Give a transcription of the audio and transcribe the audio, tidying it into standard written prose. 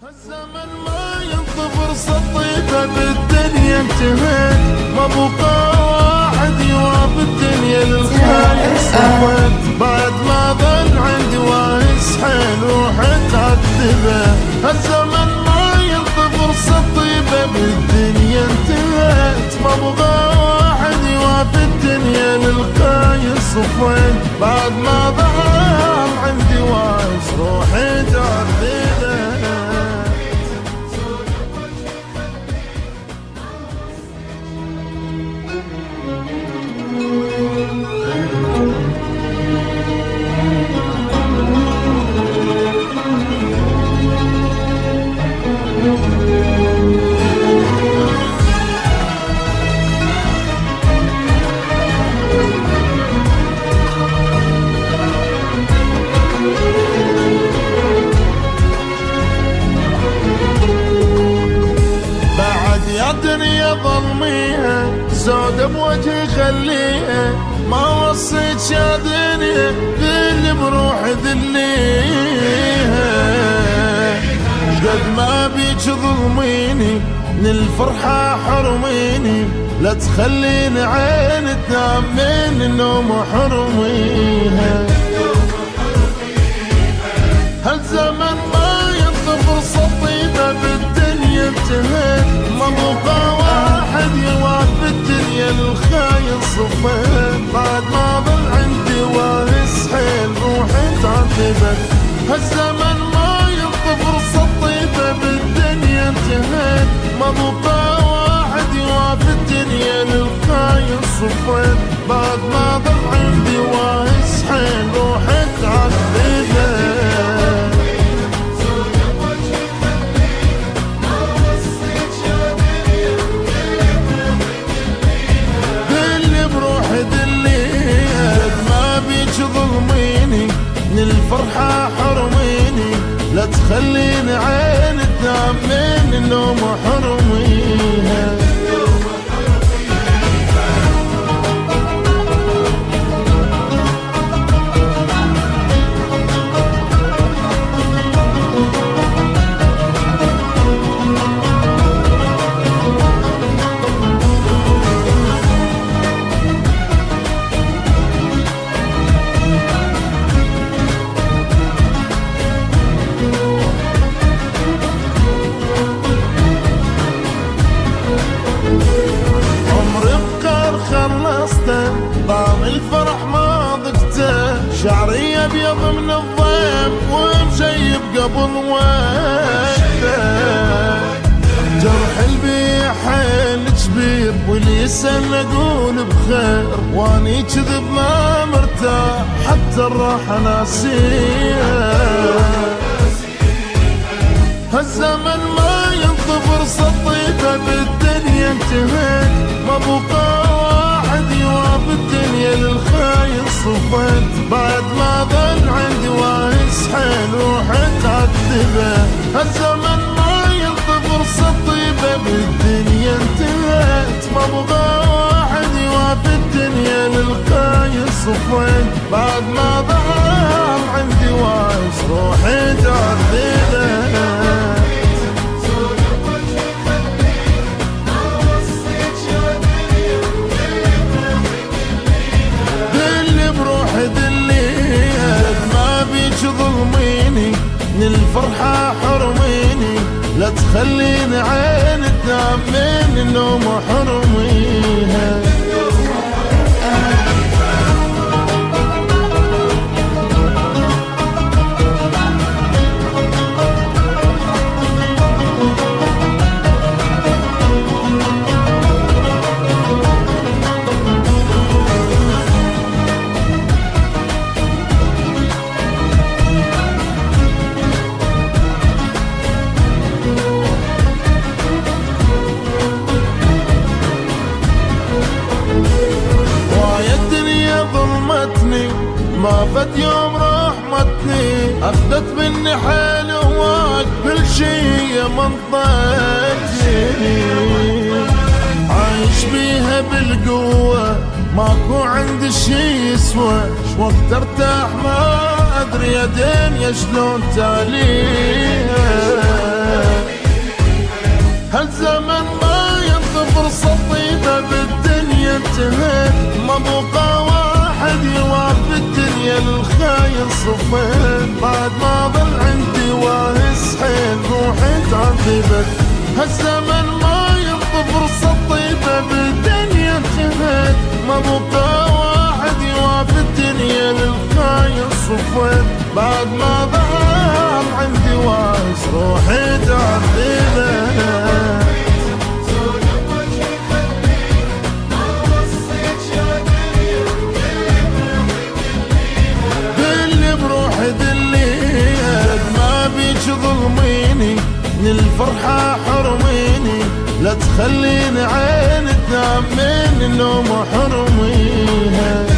الزمن ما ينطفر سطيفه بالدنيا انتهت، ما بقى واحد يوافي الدنيا للخايف صفت، بعد ما ظل عندي وارث حيل روحي تعذبه. الزمن ما ينطفر سطيفه بالدنيا انتهت، ما بقى واحد يوافي الدنيا للخايف صفت، بعد ما ظل عندي وارث روحي تعذبه. الدنيا ظلميها سودة بوجهي خليها، ما وصيت يا دنيا ذل بروحي ذليها. قد ما بيك ظلميني من الفرحة حرميني، لا تخليني عين تنام من النوم حرميها. هالزمن ما ينطفر سطيفه بالدنيا انتهت، ما بقى واحد يوافي الدنيا للخاين صفت، بعد ما ظل عندي وارث حيل روحي تعذبت. هالزمن ما ينطفر سطيفه بالدنيا انتهت، ما بقى واحد يوافي الدنيا للخاين صفت، بعد ما ظل عندي وارث حيل روحي تعذبت. ظلميني من الفرحة حرميني، لا تخليني عين تنام من النوم حرميها. طعم الفرح ما ذقته، شعري ابيض من الضيم ومشيب قبل وقته. جرح البيع حيل كبير واللي يسأل اقول بخير، واني كذب ما مرتاح حتى الراحة ناسيه. هالزمن ما ينطفر سطيفه بالدنيا انتهت، ما بقى واحد يوافي الدنيا للخاين صفت، بعد ما ظل عندي وارث حيل روحي تعذبه. هالزمن ما ينطفر سطيفه بالدنيا انتهت، ما بقى واحد يوافي الدنيا للخاين صفت، بعد ما ظل عندي وارث روحي تعذبه. ظلميني من الفرحة حرميني، لا تخليني عين تنام من النوم حرميها. ما فات يوم رحمتني، أخذت مني حيل هواك كل شي منطقتني، عايش بيها بالقوة ماكو عندي شي يسوى، وقت ارتاح ما ادري يا دنيا شلون تاليها. انتهيت، ما بقى واحد يوافي الدنيا الخاين صفيت، بعد ما ضل عندي واهس حيل روحي تعذبت، هالزمن ما ينطي فرصة طيبة بالدنيا انتهيت، ما بقى واحد يوافي الدنيا للخاين صفيت، بعد ما ضل عندي واهس روحي تعذبت. ظلميني من الفرحة حرميني، لا تخليني عين تنام من النوم حرميها.